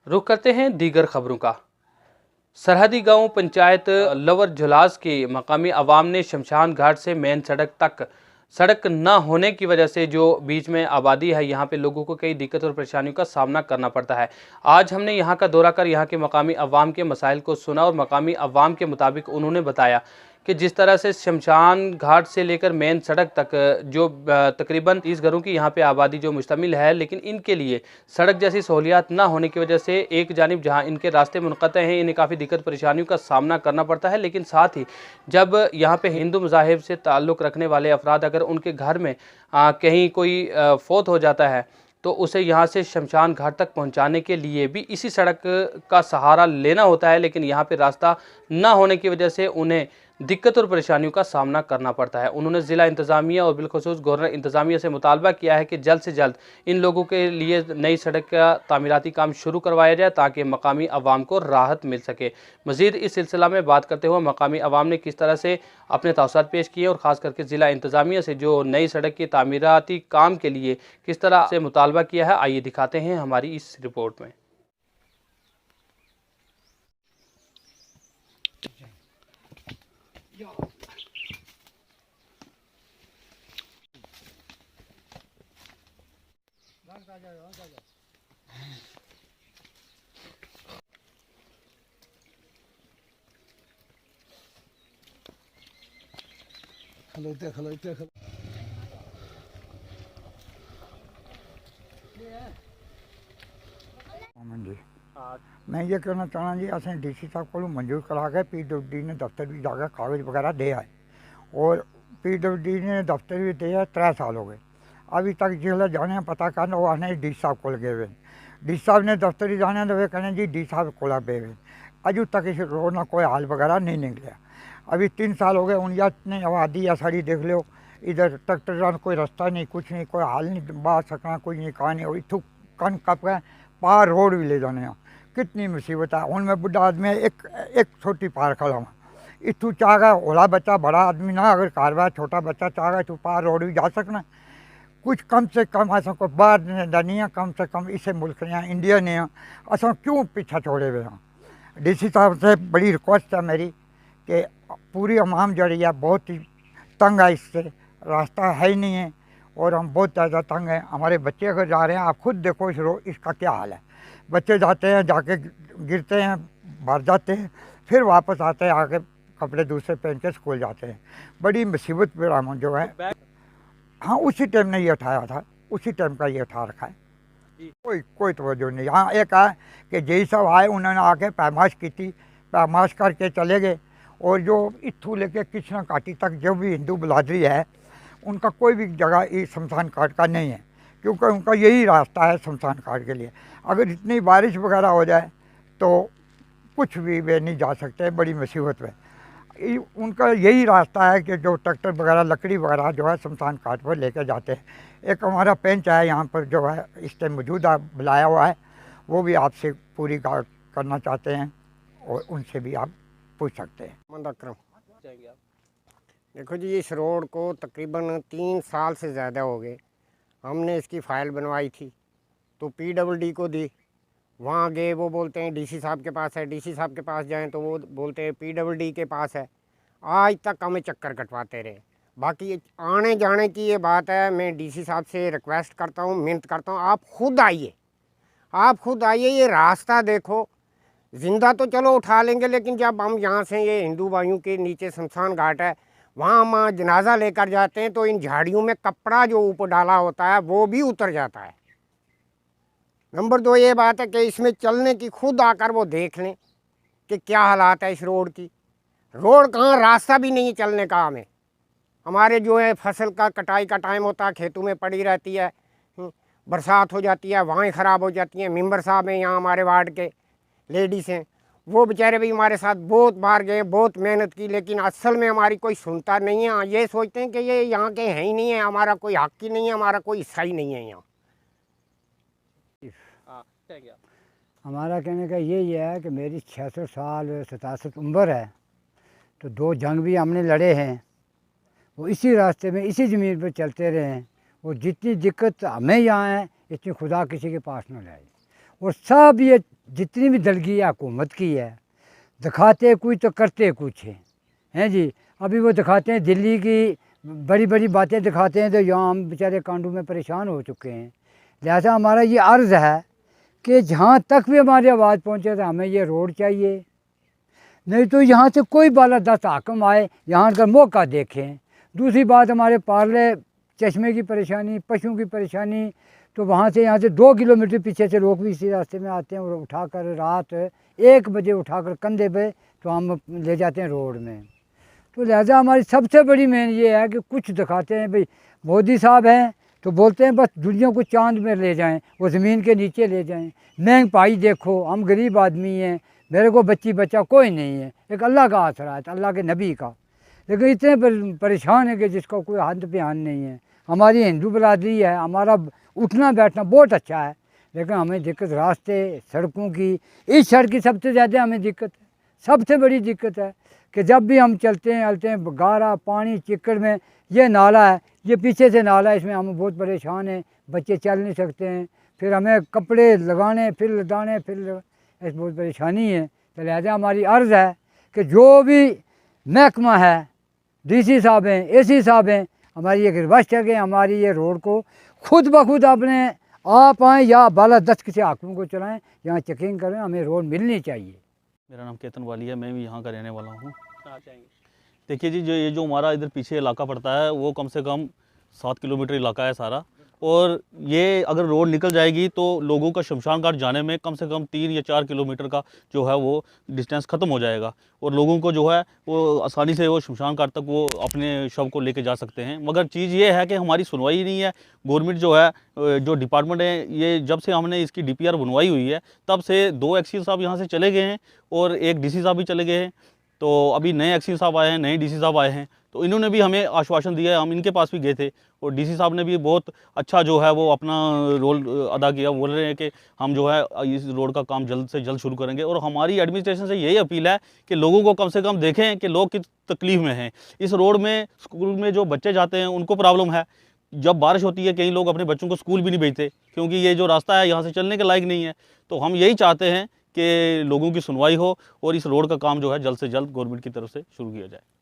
रुख करते हैं दीगर खबरों का। सरहदी गांव पंचायत लवर झुलास के मकामी अवाम ने शमशान घाट से मेन सड़क तक सड़क न होने की वजह से जो बीच में आबादी है, यहाँ पे लोगों को कई दिक्कत और परेशानियों का सामना करना पड़ता है। आज हमने यहाँ का दौरा कर यहाँ के मकामी अवाम के मसाइल को सुना और मकामी अवाम के मुताबिक उन्होंने बताया कि जिस तरह से शमशान घाट से लेकर मेन सड़क तक जो तकरीबन 30 घरों की यहाँ पे आबादी जो मुश्तमिल है, लेकिन इनके लिए सड़क जैसी सहूलियात ना होने की वजह से एक जानिब जहाँ इनके रास्ते मुनक़ते हैं, इन्हें काफ़ी दिक्कत परेशानियों का सामना करना पड़ता है। लेकिन साथ ही जब यहाँ पे हिंदू मज़ाहिब से ताल्लुक़ रखने वाले अफराद अगर उनके घर में कहीं कोई फौत हो जाता है तो उसे यहाँ से शमशान घाट तक पहुँचाने के लिए भी इसी सड़क का सहारा लेना होता है। लेकिन यहाँ पे रास्ता ना होने की वजह से उन्हें दिक्कत और परेशानियों का सामना करना पड़ता है। उन्होंने ज़िला इंतज़ामिया और बिलखुसूस गवर्नर इंतज़ामिया से मुतालबा किया है कि जल्द से जल्द इन लोगों के लिए नई सड़क का तामीराती काम शुरू करवाया जाए ताकि मकामी अवाम को राहत मिल सके। मज़ीद इस सिलसिला में बात करते हुए मकामी अवाम ने किस तरह से अपने तवसत पेश किए और ख़ास करके ज़िला इंतज़ामिया से जो नई सड़क की तामीराती काम के लिए किस तरह से मुतालबा किया है, आइए दिखाते हैं हमारी इस रिपोर्ट में। मैं ये कहना चाहना जी, असें DC साहब को मंजूर करा के PWD ने दफ्तर भी जाकर कागज़ वगैरह दे आए और PWD ने दफ्तर भी दे आए। 3 साल हो गए अभी तक जिसले जाने पता करना वो आने DC साहब को गए हुए। DC साहब ने दफ्तर ही जाने तो वे कहने जी DC साहब को पे हुए अजू तक इस रोड ना कोई हाल वगैरह नहीं निकलिया। अभी 3 साल हो गए उन ने आबादी या साड़ी देख लो, इधर ट्रैक्टर जान कोई रास्ता नहीं, कुछ नहीं, कोई हाल नहीं बाहर सकना, कोई निकाह नहीं। और इतू कन कप गए पार रोड भी ले जाने कितनी मुसीबत है। हूँ मैं बुढ़ा आदमी एक छोटी पार खड़ा हूँ, इतू चाह गया ओला बच्चा बड़ा आदमी ना अगर कारवा छोटा बच्चा चाह गया तो पार रोड भी जा सकना। कुछ कम से कम ऐसा को बाहर नहीं, कम से कम इसे मुल्क ने इंडिया ने असा क्यों पीछा छोड़े हुए हैं। DC साहब से बड़ी रिक्वेस्ट है मेरी कि पूरी अवाम जड़ी है बहुत ही तंग है, इससे रास्ता है ही नहीं है और हम बहुत ज़्यादा तंग हैं। हमारे बच्चे अगर जा रहे हैं, आप खुद देखो इसका क्या हाल है। बच्चे जाते हैं, जाके गिरते हैं, भर जाते हैं, फिर वापस आते हैं, आके कपड़े दूसरे पहन के स्कूल जाते हैं। बड़ी मुसीबत पर हम जो है, हाँ उसी टाइम ने ये उठाया था, उसी टाइम का ये उठा रखा है। कोई तवज्जो नहीं। हाँ एक है कि जय साहब आए, उन्होंने आके पैमाश की थी, पैमाश करके चले गए। और जो इत्थू लेके कृष्णा घाटी तक जो भी हिंदू बिरादरी है उनका कोई भी जगह इस शमशान घाट का नहीं है, क्योंकि उनका यही रास्ता है शमशान घाट के लिए। अगर इतनी बारिश वगैरह हो जाए तो कुछ भी वे नहीं जा सकते, बड़ी मुसीबत में। उनका यही रास्ता है कि जो ट्रैक्टर वगैरह लकड़ी वगैरह जो है शमशान घाट पर लेकर जाते हैं। एक हमारा पेंच है यहाँ पर जो है इस टाइम मौजूदा बुलाया हुआ है, वो भी आपसे पूरी बात करना चाहते हैं और उनसे भी आप पूछ सकते हैं। मंदक्रम देखो जी, इस रोड को तकरीबन 3 साल से ज़्यादा हो गए। हमने इसकी फ़ाइल बनवाई थी तो PWD को दी, वहाँ गए वो बोलते हैं DC साहब के पास है, DC साहब के पास जाएं तो वो बोलते हैं PWD के पास है। आज तक हमें चक्कर कटवाते रहे। बाकी आने जाने की ये बात है, मैं DC साहब से रिक्वेस्ट करता हूँ, मिन्नत करता हूँ, आप खुद आइए, आप खुद आइए। ये रास्ता देखो, जिंदा तो चलो उठा लेंगे, लेकिन जब हम यहाँ से ये हिंदू भाइयों के नीचे शमशान घाट है वहाँ हम जनाजा लेकर जाते हैं तो इन झाड़ियों में कपड़ा जो ऊपर डाला होता है वो भी उतर जाता है। नंबर 2 ये बात है कि इसमें चलने की खुद आकर वो देख लें कि क्या हालात है इस रोड की। रोड कहाँ, रास्ता भी नहीं है चलने का। हमें हमारे जो है फसल का कटाई का टाइम होता है, खेतों में पड़ी रहती है, बरसात हो जाती है, वहाँ ख़राब हो जाती हैं। मेंबर साहब हैं यहाँ हमारे वार्ड के, लेडीज़ हैं, वो बेचारे भी हमारे साथ बहुत बार गए, बहुत मेहनत की, लेकिन असल में हमारी कोई सुनता नहीं है। ये सोचते हैं कि ये यहाँ के हैं ही नहीं है, हमारा कोई हक ही नहीं है, हमारा कोई हिस्सा ही नहीं है यहाँ। हमारा कहने का यही है कि मेरी 66 साल 67 उम्र है, तो 2 जंग भी हमने लड़े हैं, वो इसी रास्ते में इसी ज़मीन पर चलते रहे हैं। वो जितनी दिक्कत हमें यहाँ है इतनी खुदा किसी के पास न लाए। और सब ये जितनी भी दलगी हुकूमत की है, दिखाते कुछ तो करते कुछ हैं जी। अभी वो दिखाते हैं दिल्ली की बड़ी बड़ी बातें दिखाते हैं, तो यहाँ हम बेचारे कांडू में परेशान हो चुके हैं। लिहाजा हमारा ये अर्ज़ है कि जहाँ तक भी हमारी आवाज़ पहुँचे तो हमें ये रोड चाहिए, नहीं तो यहाँ से कोई बालादस्त हाकिम आए यहाँ का मौका देखें। दूसरी बात, हमारे पार्ले चश्मे की परेशानी, पशुओं की परेशानी, तो वहाँ से यहाँ से 2 किलोमीटर पीछे से लोग भी इसी रास्ते में आते हैं और उठाकर रात 1 बजे उठाकर कंधे पे तो हम ले जाते हैं रोड में। तो लिहाजा हमारी सबसे बड़ी मेन ये है कि कुछ दिखाते हैं भाई मोदी साहब हैं तो बोलते हैं बस दुनिया को चांद में ले जाएं, वो ज़मीन के नीचे ले जाएं। महंगाई देखो, हम गरीब आदमी हैं, मेरे को बच्ची बच्चा कोई नहीं है, एक अल्लाह का आसरा है, अल्लाह के नबी का, लेकिन इतने परेशान है कि जिसका कोई हद बयान नहीं है। हमारी हिंदू बरादरी है, हमारा उठना बैठना बहुत अच्छा है, लेकिन हमें दिक्कत रास्ते सड़कों की, इस सड़क की सबसे ज़्यादा हमें दिक्कत है। सबसे बड़ी दिक्कत है कि जब भी हम चलते हैं गारा पानी चिक्कड़ में, ये नाला है, ये पीछे से नाला है, इसमें हम बहुत परेशान हैं, बच्चे चल नहीं सकते हैं, फिर हमें कपड़े लगाने फिर लदाने ऐसी बहुत परेशानी है। तो लिहाजा हमारी अर्ज़ है कि जो भी महकमा है, डीसी साहब हैं, एसी साहब हैं, हमारी एक रिक्वेस्ट है कि हमारी ये रोड को खुद ब खुद अपने आप आएँ या बालादस्त किसी हाकिम को चलाएँ, यहाँ चेकिंग करें, हमें रोड मिलनी चाहिए। मेरा नाम केतन वाली है, मैं भी यहाँ का रहने वाला हूँ। देखिए जी, जो हमारा इधर पीछे इलाका पड़ता है वो कम से कम 7 किलोमीटर इलाका है सारा, और ये अगर रोड निकल जाएगी तो लोगों का शमशान घाट जाने में कम से कम 3 या 4 किलोमीटर का जो है वो डिस्टेंस ख़त्म हो जाएगा, और लोगों को जो है वो आसानी से वो शमशान घाट तक वो अपने शव को लेके जा सकते हैं। मगर चीज़ ये है कि हमारी सुनवाई नहीं है। गवर्नमेंट जो है, जो डिपार्टमेंट है, ये जब से हमने इसकी DPR बनवाई हुई है तब से 2 एक्सीज साहब यहाँ से चले गए हैं और 1 DC साहब भी चले गए हैं। तो अभी नए एक्सीज साहब आए हैं, नए DC साहब आए हैं, तो इन्होंने भी हमें आश्वासन दिया है। हम इनके पास भी गए थे और DC साहब ने भी बहुत अच्छा जो है वो अपना रोल अदा किया। बोल रहे हैं कि हम जो है इस रोड का काम जल्द से जल्द शुरू करेंगे, और हमारी एडमिनिस्ट्रेशन से यही अपील है कि लोगों को कम से कम देखें कि लोग किस तकलीफ़ में हैं। इस रोड में स्कूल में जो बच्चे जाते हैं उनको प्रॉब्लम है, जब बारिश होती है कई लोग अपने बच्चों को स्कूल भी नहीं भेजते क्योंकि ये जो रास्ता है यहाँ से चलने के लायक नहीं है। तो हम यही चाहते हैं कि लोगों की सुनवाई हो और इस रोड का काम जो है जल्द से जल्द गवर्नमेंट की तरफ से शुरू किया जाए।